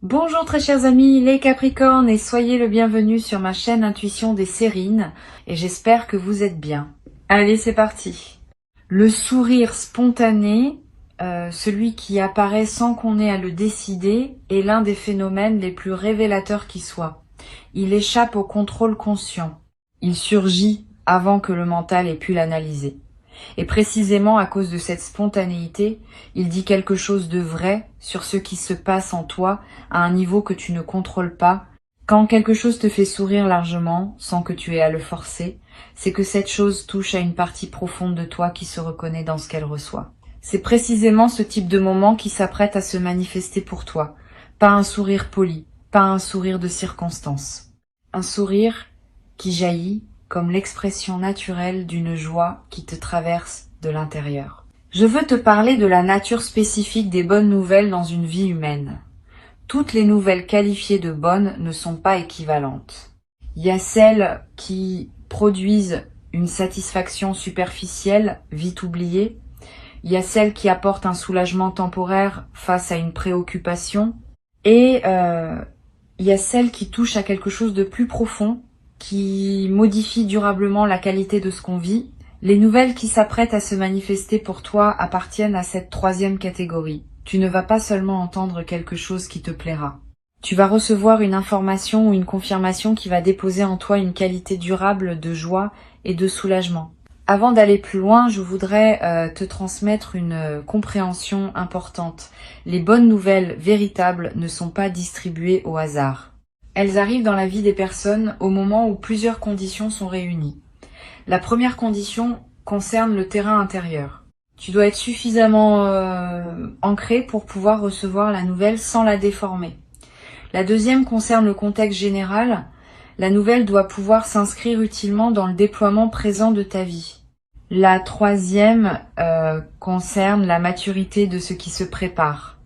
Bonjour très chers amis les Capricornes et soyez le bienvenu sur ma chaîne Intuition des Sérines et j'espère que vous êtes bien. Allez, c'est parti. Le sourire spontané, celui qui apparaît sans qu'on ait à le décider, est l'un des phénomènes les plus révélateurs qui soient. Il échappe au contrôle conscient. Il surgit avant que le mental ait pu l'analyser. Et précisément à cause de cette spontanéité, il dit quelque chose de vrai sur ce qui se passe en toi à un niveau que tu ne contrôles pas. Quand quelque chose te fait sourire largement, sans que tu aies à le forcer, c'est que cette chose touche à une partie profonde de toi qui se reconnaît dans ce qu'elle reçoit. C'est précisément ce type de moment qui s'apprête à se manifester pour toi. Pas un sourire poli, pas un sourire de circonstance. Un sourire qui jaillit comme l'expression naturelle d'une joie qui te traverse de l'intérieur. Je veux te parler de la nature spécifique des bonnes nouvelles dans une vie humaine. Toutes les nouvelles qualifiées de bonnes ne sont pas équivalentes. Il y a celles qui produisent une satisfaction superficielle, vite oubliée. Il y a celles qui apportent un soulagement temporaire face à une préoccupation. Et il y a celles qui touchent à quelque chose de plus profond, qui modifie durablement la qualité de ce qu'on vit. Les nouvelles qui s'apprêtent à se manifester pour toi appartiennent à cette troisième catégorie. Tu ne vas pas seulement entendre quelque chose qui te plaira. Tu vas recevoir une information ou une confirmation qui va déposer en toi une qualité durable de joie et de soulagement. Avant d'aller plus loin, je voudrais te transmettre une compréhension importante. Les bonnes nouvelles véritables ne sont pas distribuées au hasard. Elles arrivent dans la vie des personnes au moment où plusieurs conditions sont réunies. La première condition concerne le terrain intérieur. Tu dois être suffisamment ancré pour pouvoir recevoir la nouvelle sans la déformer. La deuxième concerne le contexte général. La nouvelle doit pouvoir s'inscrire utilement dans le déploiement présent de ta vie. La troisième concerne la maturité de ce qui se prépare.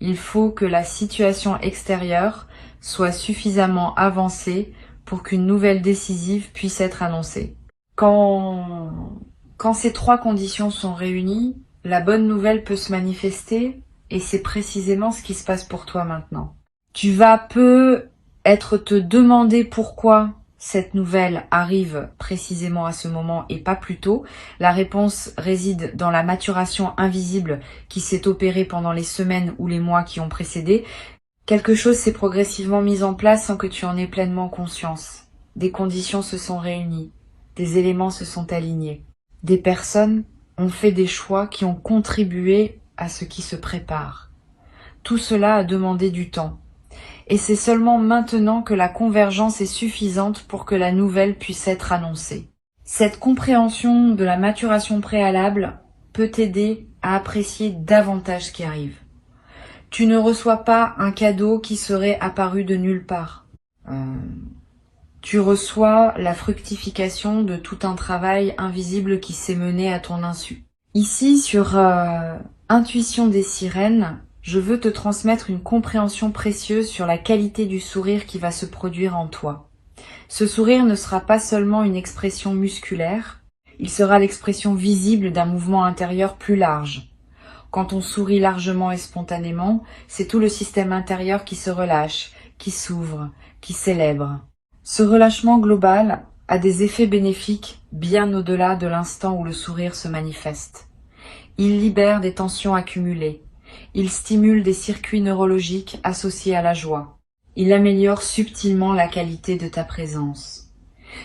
Il faut que la situation extérieure soit suffisamment avancée pour qu'une nouvelle décisive puisse être annoncée. Quand ces trois conditions sont réunies, la bonne nouvelle peut se manifester et c'est précisément ce qui se passe pour toi maintenant. Tu vas peut-être te demander pourquoi cette nouvelle arrive précisément à ce moment et pas plus tôt. La réponse réside dans la maturation invisible qui s'est opérée pendant les semaines ou les mois qui ont précédé. Quelque chose s'est progressivement mis en place sans que tu en aies pleinement conscience. Des conditions se sont réunies, des éléments se sont alignés. Des personnes ont fait des choix qui ont contribué à ce qui se prépare. Tout cela a demandé du temps. Et c'est seulement maintenant que la convergence est suffisante pour que la nouvelle puisse être annoncée. Cette compréhension de la maturation préalable peut t'aider à apprécier davantage ce qui arrive. Tu ne reçois pas un cadeau qui serait apparu de nulle part. Tu reçois la fructification de tout un travail invisible qui s'est mené à ton insu. Ici, sur Intuition des Sirènes, je veux te transmettre une compréhension précieuse sur la qualité du sourire qui va se produire en toi. Ce sourire ne sera pas seulement une expression musculaire, il sera l'expression visible d'un mouvement intérieur plus large. Quand on sourit largement et spontanément, c'est tout le système intérieur qui se relâche, qui s'ouvre, qui célèbre. Ce relâchement global a des effets bénéfiques bien au-delà de l'instant où le sourire se manifeste. Il libère des tensions accumulées. Il stimule des circuits neurologiques associés à la joie. Il améliore subtilement la qualité de ta présence.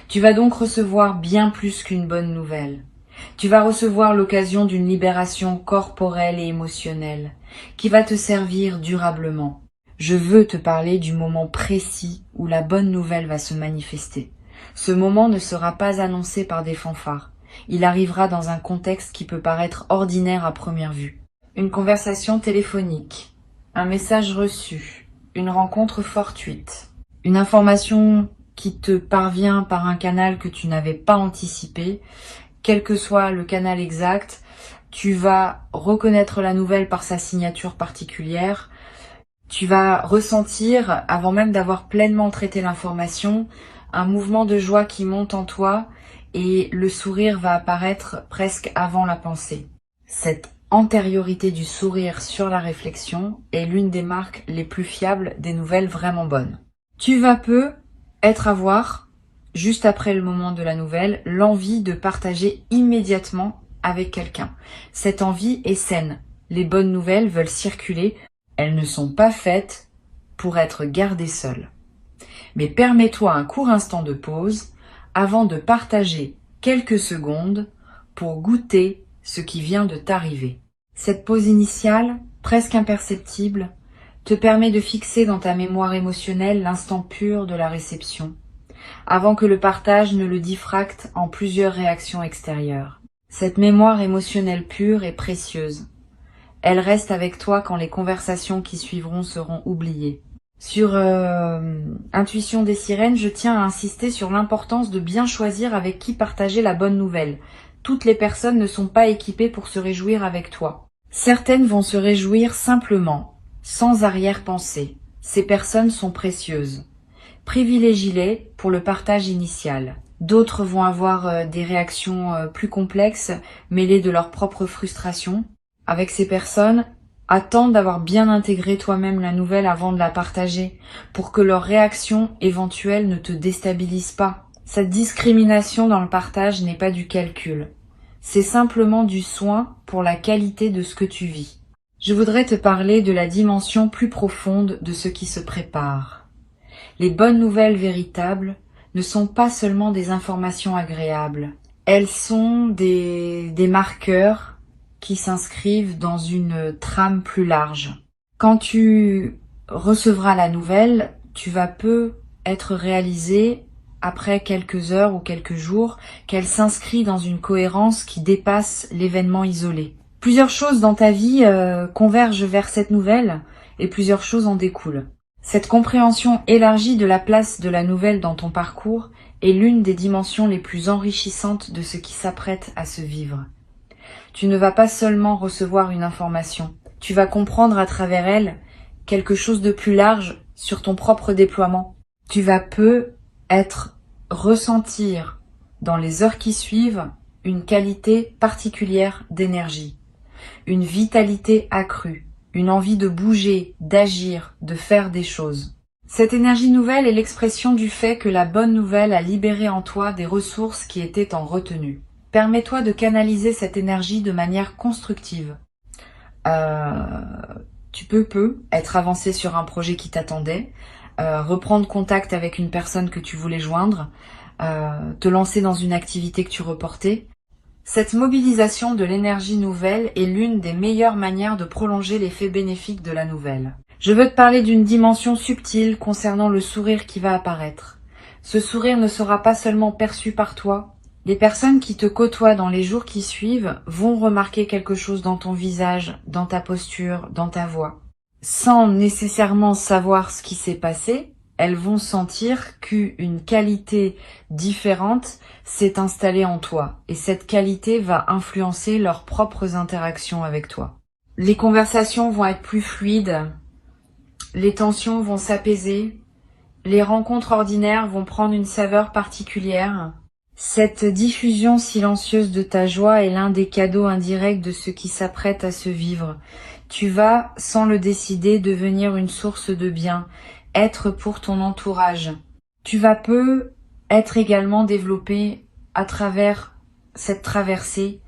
Tu vas donc recevoir bien plus qu'une bonne nouvelle. Tu vas recevoir l'occasion d'une libération corporelle et émotionnelle qui va te servir durablement. Je veux te parler du moment précis où la bonne nouvelle va se manifester. Ce moment ne sera pas annoncé par des fanfares. Il arrivera dans un contexte qui peut paraître ordinaire à première vue. Une conversation téléphonique, un message reçu, une rencontre fortuite, une information qui te parvient par un canal que tu n'avais pas anticipé. Quel que soit le canal exact, tu vas reconnaître la nouvelle par sa signature particulière. Tu vas ressentir, avant même d'avoir pleinement traité l'information, un mouvement de joie qui monte en toi et le sourire va apparaître presque avant la pensée. Cette antériorité du sourire sur la réflexion est l'une des marques les plus fiables des nouvelles vraiment bonnes. Tu vas peu avoir, juste après le moment de la nouvelle, l'envie de partager immédiatement avec quelqu'un. Cette envie est saine. Les bonnes nouvelles veulent circuler. Elles ne sont pas faites pour être gardées seules. Mais permets-toi un court instant de pause avant de partager quelques secondes pour goûter ce qui vient de t'arriver. Cette pause initiale, presque imperceptible, te permet de fixer dans ta mémoire émotionnelle l'instant pur de la réception, avant que le partage ne le diffracte en plusieurs réactions extérieures. Cette mémoire émotionnelle pure est précieuse. Elle reste avec toi quand les conversations qui suivront seront oubliées. Sur Intuition des sirènes, je tiens à insister sur l'importance de bien choisir avec qui partager la bonne nouvelle. Toutes les personnes ne sont pas équipées pour se réjouir avec toi. Certaines vont se réjouir simplement, sans arrière-pensée. Ces personnes sont précieuses. Privilégie-les pour le partage initial. D'autres vont avoir des réactions plus complexes, mêlées de leur propre frustration. Avec ces personnes, attends d'avoir bien intégré toi-même la nouvelle avant de la partager, pour que leur réaction éventuelle ne te déstabilise pas. Cette discrimination dans le partage n'est pas du calcul. C'est simplement du soin pour la qualité de ce que tu vis. Je voudrais te parler de la dimension plus profonde de ce qui se prépare. Les bonnes nouvelles véritables ne sont pas seulement des informations agréables. Elles sont des marqueurs qui s'inscrivent dans une trame plus large. Quand tu recevras la nouvelle, tu vas peu être réalisé après quelques heures ou quelques jours qu'elle s'inscrit dans une cohérence qui dépasse l'événement isolé. Plusieurs choses dans ta vie convergent vers cette nouvelle et plusieurs choses en découlent. Cette compréhension élargie de la place de la nouvelle dans ton parcours est l'une des dimensions les plus enrichissantes de ce qui s'apprête à se vivre. Tu ne vas pas seulement recevoir une information, tu vas comprendre à travers elle quelque chose de plus large sur ton propre déploiement. Tu vas ressentir dans les heures qui suivent une qualité particulière d'énergie, une vitalité accrue, une envie de bouger, d'agir, de faire des choses. Cette énergie nouvelle est l'expression du fait que la bonne nouvelle a libéré en toi des ressources qui étaient en retenue. Permets-toi de canaliser cette énergie de manière constructive. Tu peux être avancé sur un projet qui t'attendait, reprendre contact avec une personne que tu voulais joindre, te lancer dans une activité que tu reportais. Cette mobilisation de l'énergie nouvelle est l'une des meilleures manières de prolonger l'effet bénéfique de la nouvelle. Je veux te parler d'une dimension subtile concernant le sourire qui va apparaître. Ce sourire ne sera pas seulement perçu par toi. Les personnes qui te côtoient dans les jours qui suivent vont remarquer quelque chose dans ton visage, dans ta posture, dans ta voix. Sans nécessairement savoir ce qui s'est passé, elles vont sentir qu'une qualité différente s'est installée en toi et cette qualité va influencer leurs propres interactions avec toi. Les conversations vont être plus fluides, les tensions vont s'apaiser, les rencontres ordinaires vont prendre une saveur particulière. Cette diffusion silencieuse de ta joie est l'un des cadeaux indirects de ce qui s'apprête à se vivre. Tu vas, sans le décider, devenir une source de bien, être pour ton entourage. Tu vas peu être également développé à travers cette traversée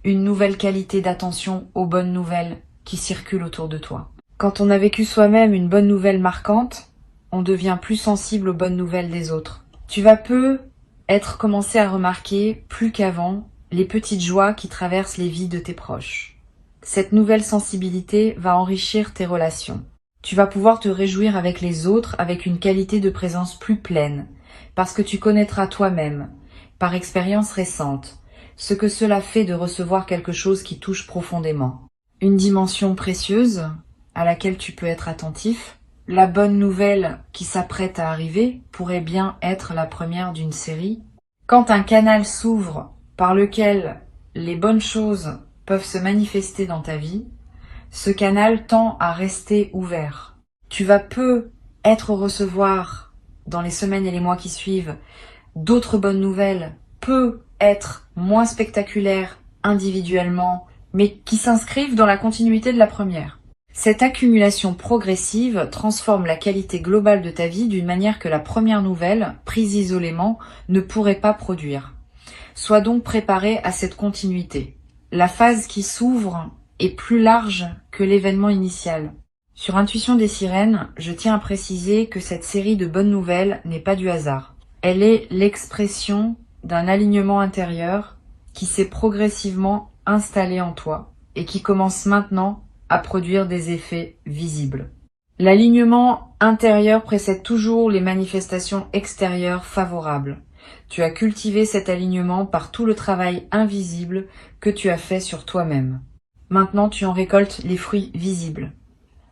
une nouvelle qualité d'attention aux bonnes nouvelles qui circulent autour de toi. Quand on a vécu soi-même une bonne nouvelle marquante, on devient plus sensible aux bonnes nouvelles des autres. Tu vas peu être commencé à remarquer, plus qu'avant, les petites joies qui traversent les vies de tes proches. Cette nouvelle sensibilité va enrichir tes relations. Tu vas pouvoir te réjouir avec les autres avec une qualité de présence plus pleine, parce que tu connaîtras toi-même, par expérience récente, ce que cela fait de recevoir quelque chose qui touche profondément. Une dimension précieuse à laquelle tu peux être attentif. La bonne nouvelle qui s'apprête à arriver pourrait bien être la première d'une série. Quand un canal s'ouvre par lequel les bonnes choses peuvent se manifester dans ta vie, ce canal tend à rester ouvert. Tu vas peu recevoir dans les semaines et les mois qui suivent d'autres bonnes nouvelles, peut être moins spectaculaires individuellement, mais qui s'inscrivent dans la continuité de la première. Cette accumulation progressive transforme la qualité globale de ta vie d'une manière que la première nouvelle, prise isolément, ne pourrait pas produire. Sois donc préparé à cette continuité. La phase qui s'ouvre est plus large que l'événement initial. Sur Intuition des sirènes, je tiens à préciser que cette série de bonnes nouvelles n'est pas du hasard. Elle est l'expression d'un alignement intérieur qui s'est progressivement installé en toi et qui commence maintenant à produire des effets visibles. L'alignement intérieur précède toujours les manifestations extérieures favorables. Tu as cultivé cet alignement par tout le travail invisible que tu as fait sur toi-même. Maintenant, tu en récoltes les fruits visibles.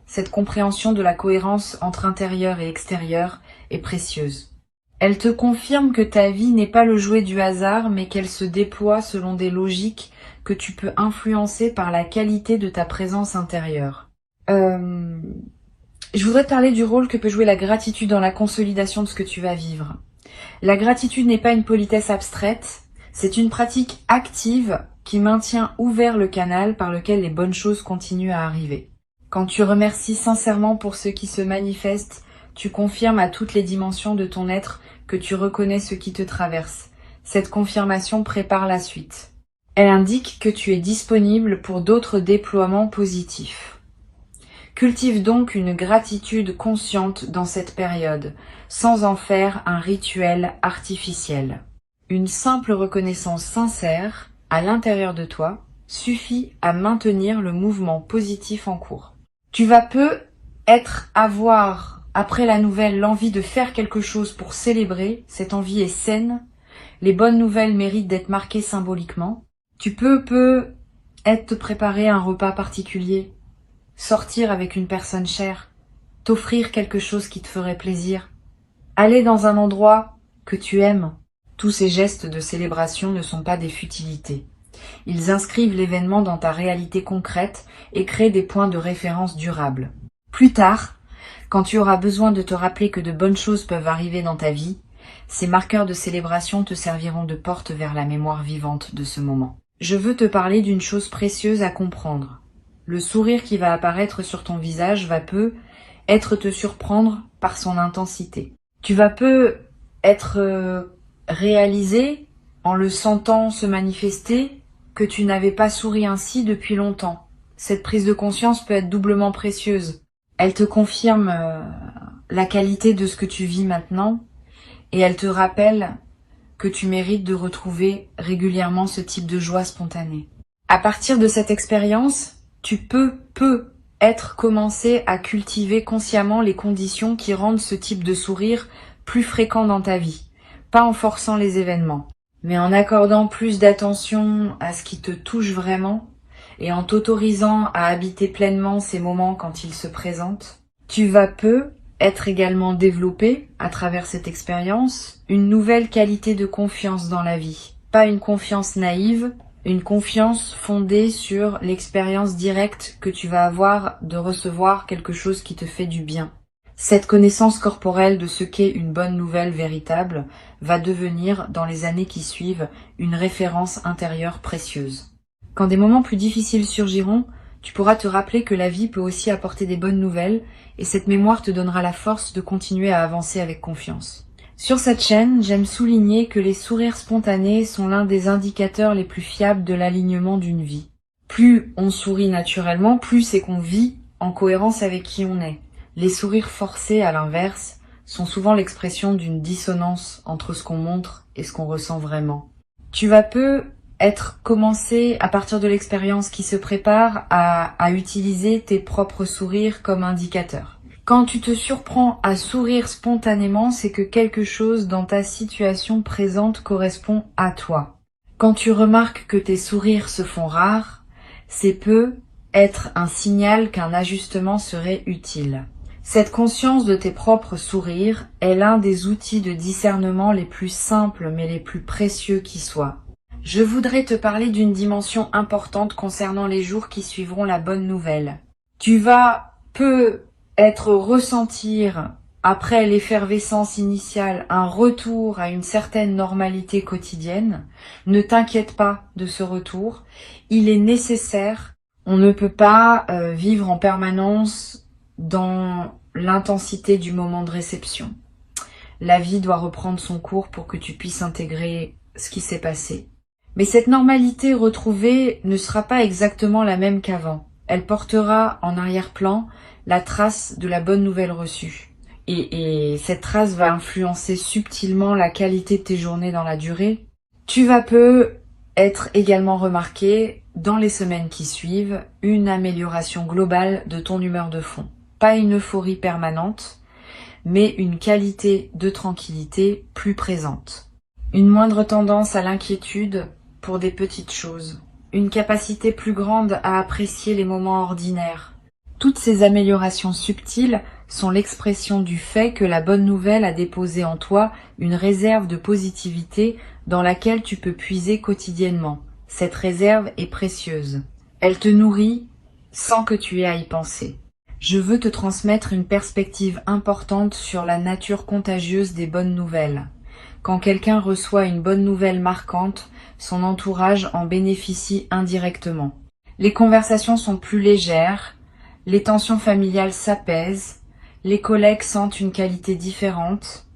Cette compréhension de la cohérence entre intérieur et extérieur est précieuse. Elle te confirme que ta vie n'est pas le jouet du hasard, mais qu'elle se déploie selon des logiques que tu peux influencer par la qualité de ta présence intérieure. Je voudrais te parler du rôle que peut jouer la gratitude dans la consolidation de ce que tu vas vivre. La gratitude n'est pas une politesse abstraite, c'est une pratique active qui maintient ouvert le canal par lequel les bonnes choses continuent à arriver. Quand tu remercies sincèrement pour ce qui se manifeste, tu confirmes à toutes les dimensions de ton être que tu reconnais ce qui te traverse. Cette confirmation prépare la suite. Elle indique que tu es disponible pour d'autres déploiements positifs. Cultive donc une gratitude consciente dans cette période, sans en faire un rituel artificiel. Une simple reconnaissance sincère, à l'intérieur de toi, suffit à maintenir le mouvement positif en cours. Tu vas avoir, après la nouvelle, l'envie de faire quelque chose pour célébrer. Cette envie est saine. Les bonnes nouvelles méritent d'être marquées symboliquement. Tu peux te préparer un repas particulier, sortir avec une personne chère, t'offrir quelque chose qui te ferait plaisir, aller dans un endroit que tu aimes. Tous ces gestes de célébration ne sont pas des futilités. Ils inscrivent l'événement dans ta réalité concrète et créent des points de référence durables. Plus tard, quand tu auras besoin de te rappeler que de bonnes choses peuvent arriver dans ta vie, ces marqueurs de célébration te serviront de porte vers la mémoire vivante de ce moment. Je veux te parler d'une chose précieuse à comprendre. Le sourire qui va apparaître sur ton visage va te surprendre par son intensité. Tu vas être réalisé en le sentant se manifester que tu n'avais pas souri ainsi depuis longtemps. Cette prise de conscience peut être doublement précieuse. Elle te confirme la qualité de ce que tu vis maintenant et elle te rappelle que tu mérites de retrouver régulièrement ce type de joie spontanée. À partir de cette expérience, tu peux commencer à cultiver consciemment les conditions qui rendent ce type de sourire plus fréquent dans ta vie. Pas en forçant les événements, mais en accordant plus d'attention à ce qui te touche vraiment et en t'autorisant à habiter pleinement ces moments quand ils se présentent. Tu vas être également développé, à travers cette expérience, une nouvelle qualité de confiance dans la vie. Pas une confiance naïve, une confiance fondée sur l'expérience directe que tu vas avoir de recevoir quelque chose qui te fait du bien. Cette connaissance corporelle de ce qu'est une bonne nouvelle véritable va devenir, dans les années qui suivent, une référence intérieure précieuse. Quand des moments plus difficiles surgiront, tu pourras te rappeler que la vie peut aussi apporter des bonnes nouvelles et cette mémoire te donnera la force de continuer à avancer avec confiance. Sur cette chaîne, j'aime souligner que les sourires spontanés sont l'un des indicateurs les plus fiables de l'alignement d'une vie. Plus on sourit naturellement, plus c'est qu'on vit en cohérence avec qui on est. Les sourires forcés, à l'inverse, sont souvent l'expression d'une dissonance entre ce qu'on montre et ce qu'on ressent vraiment. Tu vas commencer, à partir de l'expérience qui se prépare, à utiliser tes propres sourires comme indicateur. Quand tu te surprends à sourire spontanément, c'est que quelque chose dans ta situation présente correspond à toi. Quand tu remarques que tes sourires se font rares, c'est être un signal qu'un ajustement serait utile. Cette conscience de tes propres sourires est l'un des outils de discernement les plus simples mais les plus précieux qui soient. Je voudrais te parler d'une dimension importante concernant les jours qui suivront la bonne nouvelle. Tu vas ressentir après l'effervescence initiale, un retour à une certaine normalité quotidienne. Ne t'inquiète pas de ce retour, il est nécessaire. On ne peut pas vivre en permanence dans l'intensité du moment de réception. La vie doit reprendre son cours pour que tu puisses intégrer ce qui s'est passé. Mais cette normalité retrouvée ne sera pas exactement la même qu'avant. Elle portera en arrière-plan la trace de la bonne nouvelle reçue. Et cette trace va influencer subtilement la qualité de tes journées dans la durée. Tu vas peu être également remarqué dans les semaines qui suivent une amélioration globale de ton humeur de fond. Pas une euphorie permanente, mais une qualité de tranquillité plus présente. Une moindre tendance à l'inquiétude pour des petites choses. Une capacité plus grande à apprécier les moments ordinaires. Toutes ces améliorations subtiles sont l'expression du fait que la bonne nouvelle a déposé en toi une réserve de positivité dans laquelle tu peux puiser quotidiennement. Cette réserve est précieuse. Elle te nourrit sans que tu aies à y penser. Je veux te transmettre une perspective importante sur la nature contagieuse des bonnes nouvelles. Quand quelqu'un reçoit une bonne nouvelle marquante, son entourage en bénéficie indirectement. Les conversations sont plus légères, les tensions familiales s'apaisent, les collègues sentent une qualité différente,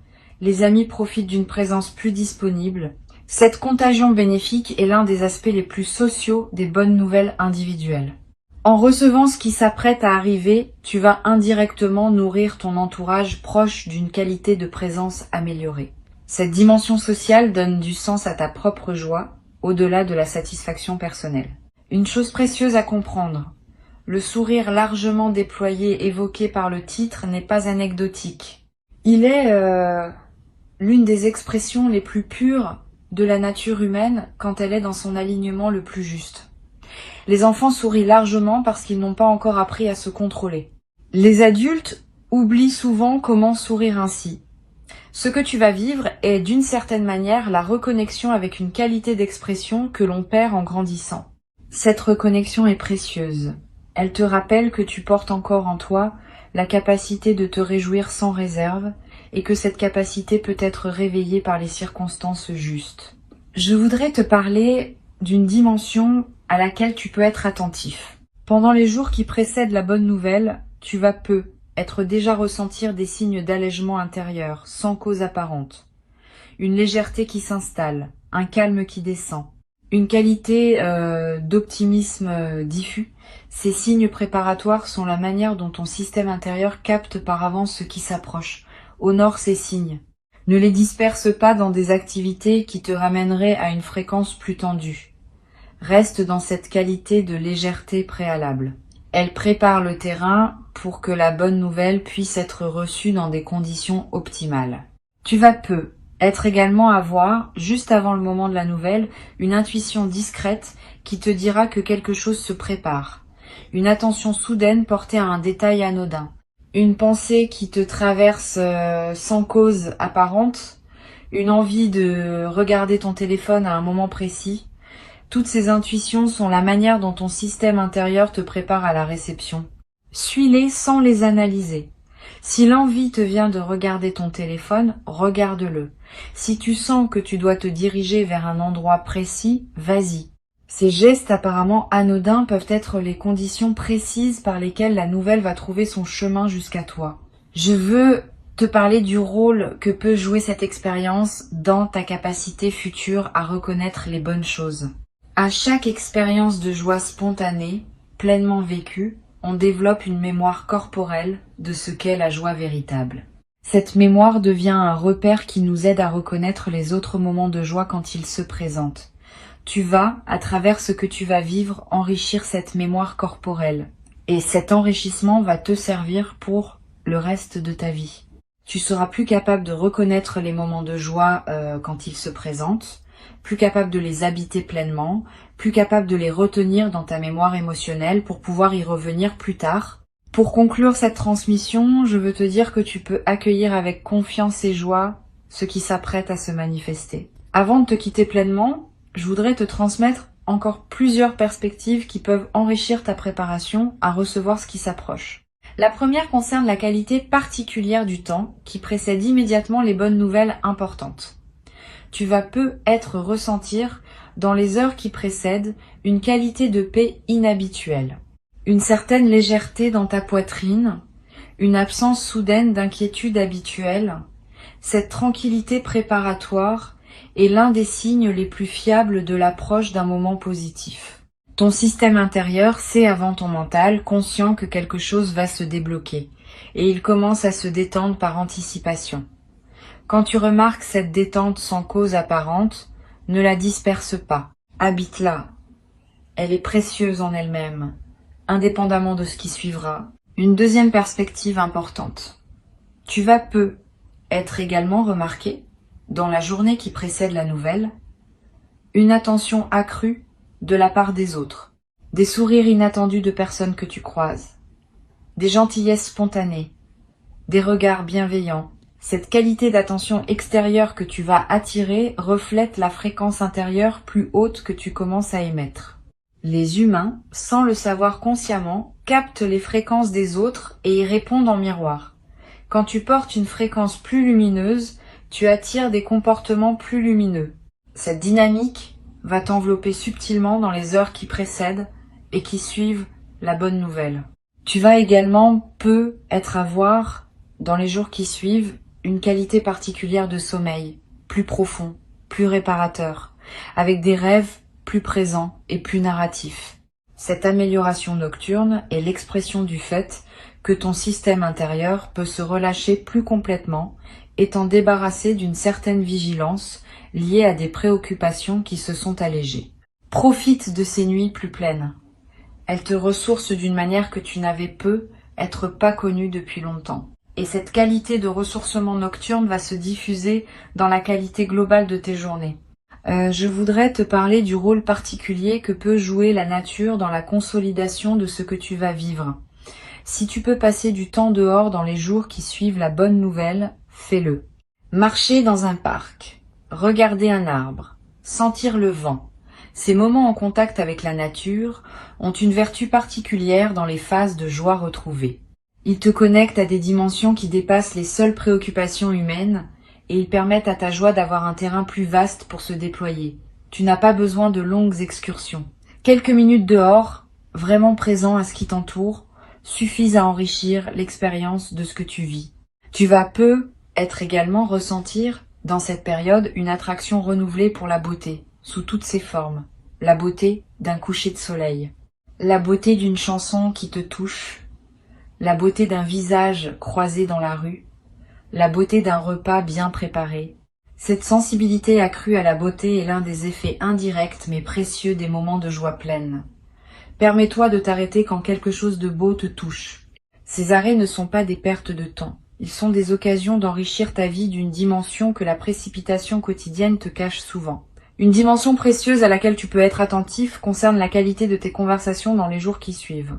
les amis profitent d'une présence plus disponible. Cette contagion bénéfique est l'un des aspects les plus sociaux des bonnes nouvelles individuelles. En recevant ce qui s'apprête à arriver, tu vas indirectement nourrir ton entourage proche d'une qualité de présence améliorée. Cette dimension sociale donne du sens à ta propre joie, au-delà de la satisfaction personnelle. Une chose précieuse à comprendre, le sourire largement déployé évoqué par le titre n'est pas anecdotique. Il est l'une des expressions les plus pures de la nature humaine quand elle est dans son alignement le plus juste. Les enfants sourient largement parce qu'ils n'ont pas encore appris à se contrôler. Les adultes oublient souvent comment sourire ainsi. Ce que tu vas vivre est d'une certaine manière la reconnexion avec une qualité d'expression que l'on perd en grandissant. Cette reconnexion est précieuse. Elle te rappelle que tu portes encore en toi la capacité de te réjouir sans réserve et que cette capacité peut être réveillée par les circonstances justes. Je voudrais te parler d'une dimension à laquelle tu peux être attentif. Pendant les jours qui précèdent la bonne nouvelle, tu vas être déjà ressentir des signes d'allègement intérieur, sans cause apparente. Une légèreté qui s'installe, un calme qui descend, une qualité d'optimisme diffus. Ces signes préparatoires sont la manière dont ton système intérieur capte par avance ce qui s'approche, honore ces signes. Ne les disperse pas dans des activités qui te ramèneraient à une fréquence plus tendue. Reste dans cette qualité de légèreté préalable. Elle prépare le terrain pour que la bonne nouvelle puisse être reçue dans des conditions optimales. Tu vas être également avoir, juste avant le moment de la nouvelle, une intuition discrète qui te dira que quelque chose se prépare. Une attention soudaine portée à un détail anodin. Une pensée qui te traverse sans cause apparente. Une envie de regarder ton téléphone à un moment précis. Toutes ces intuitions sont la manière dont ton système intérieur te prépare à la réception. Suis-les sans les analyser. Si l'envie te vient de regarder ton téléphone, regarde-le. Si tu sens que tu dois te diriger vers un endroit précis, vas-y. Ces gestes apparemment anodins peuvent être les conditions précises par lesquelles la nouvelle va trouver son chemin jusqu'à toi. Je veux te parler du rôle que peut jouer cette expérience dans ta capacité future à reconnaître les bonnes choses. À chaque expérience de joie spontanée, pleinement vécue, on développe une mémoire corporelle de ce qu'est la joie véritable. Cette mémoire devient un repère qui nous aide à reconnaître les autres moments de joie quand ils se présentent. Tu vas, à travers ce que tu vas vivre, enrichir cette mémoire corporelle. Et cet enrichissement va te servir pour le reste de ta vie. Tu seras plus capable de reconnaître les moments de joie quand ils se présentent, plus capable de les habiter pleinement, plus capable de les retenir dans ta mémoire émotionnelle pour pouvoir y revenir plus tard. Pour conclure cette transmission, je veux te dire que tu peux accueillir avec confiance et joie ce qui s'apprête à se manifester. Avant de te quitter pleinement, je voudrais te transmettre encore plusieurs perspectives qui peuvent enrichir ta préparation à recevoir ce qui s'approche. La première concerne la qualité particulière du temps qui précède immédiatement les bonnes nouvelles importantes. Tu vas peut-être ressentir, dans les heures qui précèdent, une qualité de paix inhabituelle, une certaine légèreté dans ta poitrine, une absence soudaine d'inquiétude habituelle. Cette tranquillité préparatoire est l'un des signes les plus fiables de l'approche d'un moment positif. Ton système intérieur sait avant ton mental, conscient que quelque chose va se débloquer, et il commence à se détendre par anticipation. Quand tu remarques cette détente sans cause apparente, ne la disperse pas. Habite-la. Elle est précieuse en elle-même, indépendamment de ce qui suivra. Une deuxième perspective importante. Tu vas être également remarqué, dans la journée qui précède la nouvelle, une attention accrue de la part des autres, des sourires inattendus de personnes que tu croises, des gentillesses spontanées, des regards bienveillants. Cette qualité d'attention extérieure que tu vas attirer reflète la fréquence intérieure plus haute que tu commences à émettre. Les humains, sans le savoir consciemment, captent les fréquences des autres et y répondent en miroir. Quand tu portes une fréquence plus lumineuse, tu attires des comportements plus lumineux. Cette dynamique va t'envelopper subtilement dans les heures qui précèdent et qui suivent la bonne nouvelle. Tu vas également être à voir, dans les jours qui suivent, une qualité particulière de sommeil, plus profond, plus réparateur, avec des rêves plus présents et plus narratifs. Cette amélioration nocturne est l'expression du fait que ton système intérieur peut se relâcher plus complètement, étant débarrassé d'une certaine vigilance liée à des préoccupations qui se sont allégées. Profite de ces nuits plus pleines. Elles te ressourcent d'une manière que tu n'avais être pas connue depuis longtemps. Et cette qualité de ressourcement nocturne va se diffuser dans la qualité globale de tes journées. Je voudrais te parler du rôle particulier que peut jouer la nature dans la consolidation de ce que tu vas vivre. Si tu peux passer du temps dehors dans les jours qui suivent la bonne nouvelle, fais-le. Marcher dans un parc, regarder un arbre, sentir le vent. Ces moments en contact avec la nature ont une vertu particulière dans les phases de joie retrouvée. Ils te connectent à des dimensions qui dépassent les seules préoccupations humaines et ils permettent à ta joie d'avoir un terrain plus vaste pour se déployer. Tu n'as pas besoin de longues excursions. Quelques minutes dehors, vraiment présent à ce qui t'entoure, suffisent à enrichir l'expérience de ce que tu vis. Tu vas être également ressentir, dans cette période, une attraction renouvelée pour la beauté, sous toutes ses formes. La beauté d'un coucher de soleil. La beauté d'une chanson qui te touche. La beauté d'un visage croisé dans la rue. La beauté d'un repas bien préparé. Cette sensibilité accrue à la beauté est l'un des effets indirects mais précieux des moments de joie pleine. Permets-toi de t'arrêter quand quelque chose de beau te touche. Ces arrêts ne sont pas des pertes de temps. Ils sont des occasions d'enrichir ta vie d'une dimension que la précipitation quotidienne te cache souvent. Une dimension précieuse à laquelle tu peux être attentif concerne la qualité de tes conversations dans les jours qui suivent.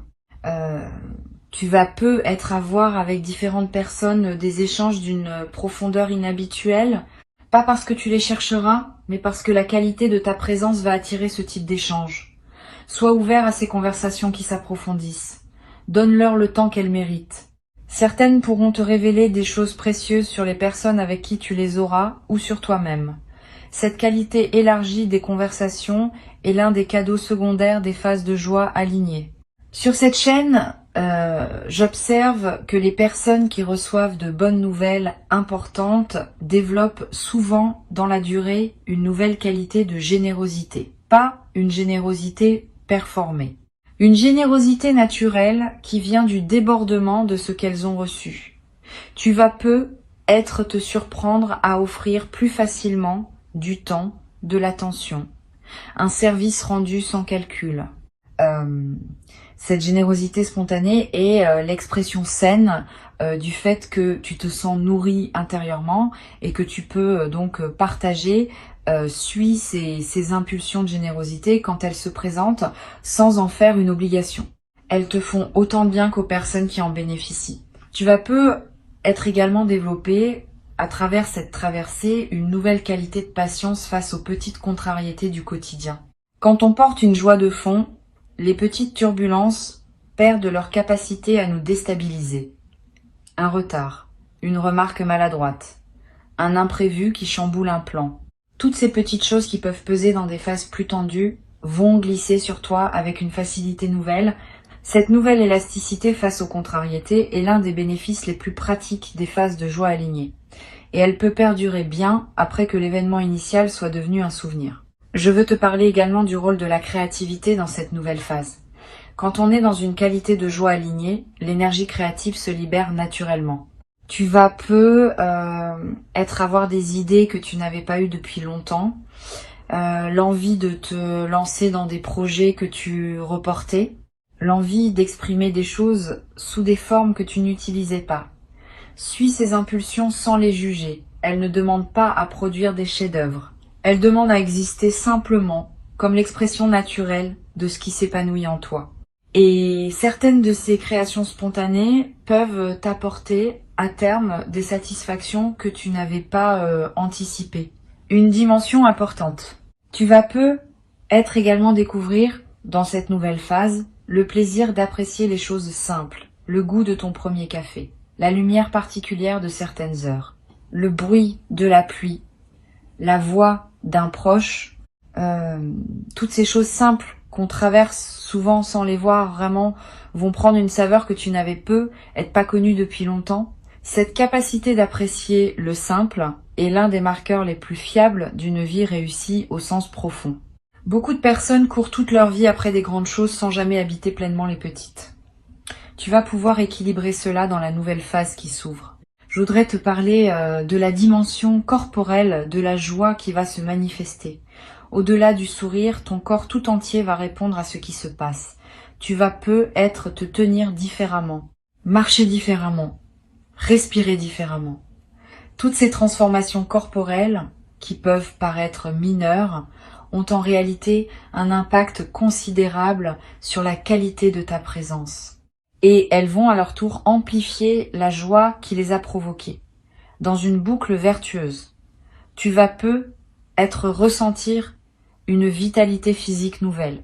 Tu vas être à voir avec différentes personnes des échanges d'une profondeur inhabituelle, pas parce que tu les chercheras, mais parce que la qualité de ta présence va attirer ce type d'échange. Sois ouvert à ces conversations qui s'approfondissent. Donne-leur le temps qu'elles méritent. Certaines pourront te révéler des choses précieuses sur les personnes avec qui tu les auras ou sur toi-même. Cette qualité élargie des conversations est l'un des cadeaux secondaires des phases de joie alignées. Sur cette chaîne, j'observe que les personnes qui reçoivent de bonnes nouvelles importantes développent souvent dans la durée une nouvelle qualité de générosité. Pas une générosité performée. Une générosité naturelle qui vient du débordement de ce qu'elles ont reçu. Tu vas te surprendre à offrir plus facilement du temps, de l'attention, un service rendu sans calcul. Cette générosité spontanée est l'expression saine du fait que tu te sens nourri intérieurement et que tu peux donc partager, suis ces impulsions de générosité quand elles se présentent sans en faire une obligation. Elles te font autant de bien qu'aux personnes qui en bénéficient. Tu vas être également développé à travers cette traversée une nouvelle qualité de patience face aux petites contrariétés du quotidien. Quand on porte une joie de fond, les petites turbulences perdent leur capacité à nous déstabiliser. Un retard, une remarque maladroite, un imprévu qui chamboule un plan. Toutes ces petites choses qui peuvent peser dans des phases plus tendues vont glisser sur toi avec une facilité nouvelle. Cette nouvelle élasticité face aux contrariétés est l'un des bénéfices les plus pratiques des phases de joie alignées. Et elle peut perdurer bien après que l'événement initial soit devenu un souvenir. Je veux te parler également du rôle de la créativité dans cette nouvelle phase. Quand on est dans une qualité de joie alignée, l'énergie créative se libère naturellement. Tu vas avoir des idées que tu n'avais pas eues depuis longtemps, l'envie de te lancer dans des projets que tu reportais, l'envie d'exprimer des choses sous des formes que tu n'utilisais pas. Suis ces impulsions sans les juger. Elles ne demandent pas à produire des chefs-d'œuvre. Elles demandent à exister simplement, comme l'expression naturelle de ce qui s'épanouit en toi. Et certaines de ces créations spontanées peuvent t'apporter à terme des satisfactions que tu n'avais pas anticipées. Une dimension importante. Tu vas être également découvrir, dans cette nouvelle phase, le plaisir d'apprécier les choses simples, le goût de ton premier café, la lumière particulière de certaines heures, le bruit de la pluie, la voix d'un proche, toutes ces choses simples qu'on traverse souvent sans les voir vraiment vont prendre une saveur que tu n'avais pas connue depuis longtemps. Cette capacité d'apprécier le simple est l'un des marqueurs les plus fiables d'une vie réussie au sens profond. Beaucoup de personnes courent toute leur vie après des grandes choses sans jamais habiter pleinement les petites. Tu vas pouvoir équilibrer cela dans la nouvelle phase qui s'ouvre. Je voudrais te parler de la dimension corporelle de la joie qui va se manifester. Au-delà du sourire, ton corps tout entier va répondre à ce qui se passe. Tu vas te tenir différemment, marcher différemment, respirer différemment. Toutes ces transformations corporelles, qui peuvent paraître mineures, ont en réalité un impact considérable sur la qualité de ta présence. Et elles vont à leur tour amplifier la joie qui les a provoquées. Dans une boucle vertueuse, tu vas ressentir une vitalité physique nouvelle,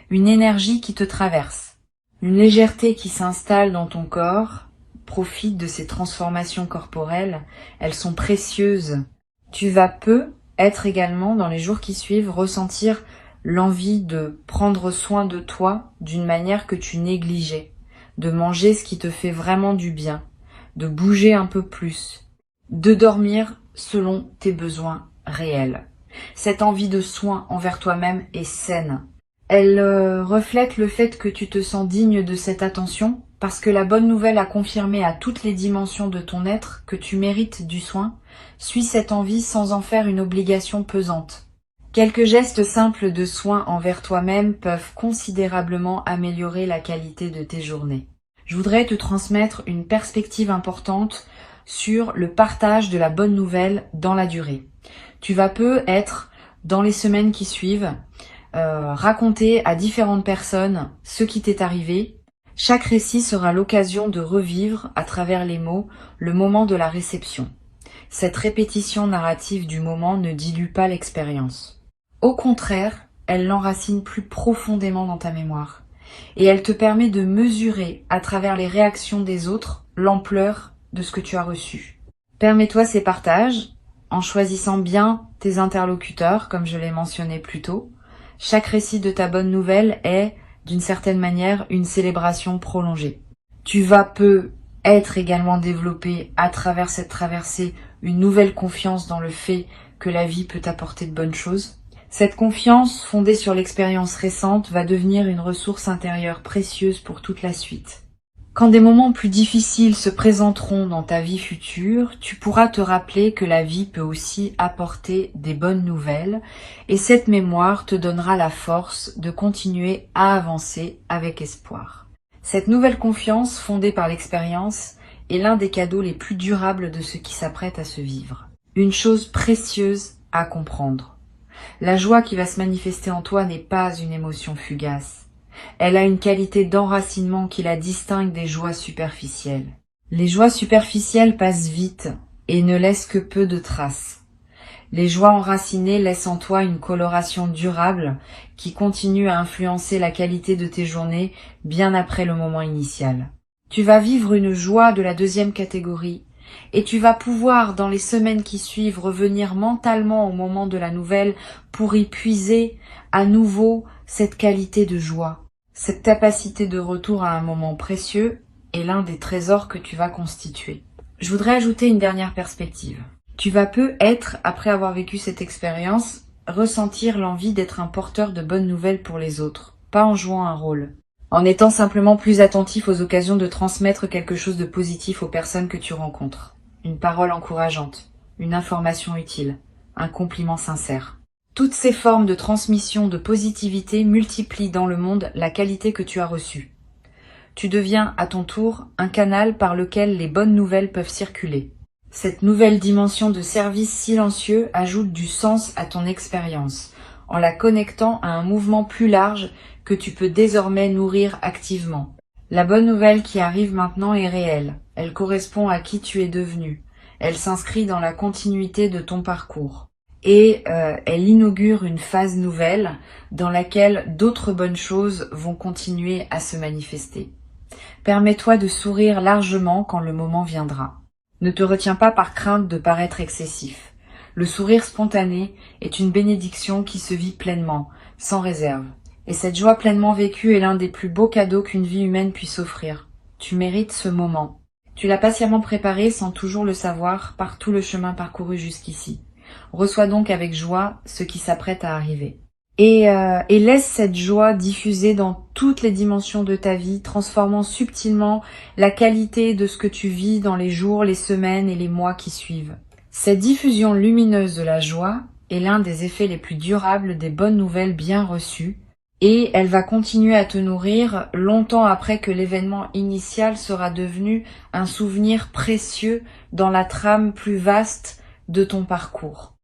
une énergie qui te traverse, une légèreté qui s'installe dans ton corps. Profite de ces transformations corporelles, elles sont précieuses. Tu vas être également, dans les jours qui suivent, ressentir l'envie de prendre soin de toi d'une manière que tu négligeais, de manger ce qui te fait vraiment du bien, de bouger un peu plus, de dormir selon tes besoins réels. Cette envie de soin envers toi-même est saine. Elle reflète le fait que tu te sens digne de cette attention, parce que la bonne nouvelle a confirmé à toutes les dimensions de ton être que tu mérites du soin. Suis cette envie sans en faire une obligation pesante. Quelques gestes simples de soin envers toi-même peuvent considérablement améliorer la qualité de tes journées. Je voudrais te transmettre une perspective importante sur le partage de la bonne nouvelle dans la durée. Tu vas être, dans les semaines qui suivent, raconter à différentes personnes ce qui t'est arrivé. Chaque récit sera l'occasion de revivre, à travers les mots, le moment de la réception. Cette répétition narrative du moment ne dilue pas l'expérience. Au contraire, elle l'enracine plus profondément dans ta mémoire. Et elle te permet de mesurer, à travers les réactions des autres, l'ampleur de ce que tu as reçu. Permets-toi ces partages, en choisissant bien tes interlocuteurs, comme je l'ai mentionné plus tôt. Chaque récit de ta bonne nouvelle est, d'une certaine manière, une célébration prolongée. Tu vas être également développé à travers cette traversée une nouvelle confiance dans le fait que la vie peut t'apporter de bonnes choses. Cette confiance, fondée sur l'expérience récente, va devenir une ressource intérieure précieuse pour toute la suite. Quand des moments plus difficiles se présenteront dans ta vie future, tu pourras te rappeler que la vie peut aussi apporter des bonnes nouvelles et cette mémoire te donnera la force de continuer à avancer avec espoir. Cette nouvelle confiance fondée par l'expérience est l'un des cadeaux les plus durables de ce qui s'apprête à se vivre. Une chose précieuse à comprendre. La joie qui va se manifester en toi n'est pas une émotion fugace. Elle a une qualité d'enracinement qui la distingue des joies superficielles. Les joies superficielles passent vite et ne laissent que peu de traces. Les joies enracinées laissent en toi une coloration durable qui continue à influencer la qualité de tes journées bien après le moment initial. Tu vas vivre une joie de la deuxième catégorie et tu vas pouvoir, dans les semaines qui suivent, revenir mentalement au moment de la nouvelle pour y puiser à nouveau cette qualité de joie. Cette capacité de retour à un moment précieux est l'un des trésors que tu vas constituer. Je voudrais ajouter une dernière perspective. Tu vas peut-être, après avoir vécu cette expérience, ressentir l'envie d'être un porteur de bonnes nouvelles pour les autres, pas en jouant un rôle. En étant simplement plus attentif aux occasions de transmettre quelque chose de positif aux personnes que tu rencontres. Une parole encourageante, une information utile, un compliment sincère. Toutes ces formes de transmission de positivité multiplient dans le monde la qualité que tu as reçue. Tu deviens, à ton tour, un canal par lequel les bonnes nouvelles peuvent circuler. Cette nouvelle dimension de service silencieux ajoute du sens à ton expérience, en la connectant à un mouvement plus large que tu peux désormais nourrir activement. La bonne nouvelle qui arrive maintenant est réelle. Elle correspond à qui tu es devenu. Elle s'inscrit dans la continuité de ton parcours. Et elle inaugure une phase nouvelle dans laquelle d'autres bonnes choses vont continuer à se manifester. Permets-toi de sourire largement quand le moment viendra. Ne te retiens pas par crainte de paraître excessif. Le sourire spontané est une bénédiction qui se vit pleinement, sans réserve. Et cette joie pleinement vécue est l'un des plus beaux cadeaux qu'une vie humaine puisse offrir. Tu mérites ce moment. Tu l'as patiemment préparé sans toujours le savoir par tout le chemin parcouru jusqu'ici. Reçois donc avec joie ce qui s'apprête à arriver. Et laisse cette joie diffuser dans toutes les dimensions de ta vie, transformant subtilement la qualité de ce que tu vis dans les jours, les semaines et les mois qui suivent. Cette diffusion lumineuse de la joie est l'un des effets les plus durables des bonnes nouvelles bien reçues, et elle va continuer à te nourrir longtemps après que l'événement initial sera devenu un souvenir précieux dans la trame plus vaste de ton parcours.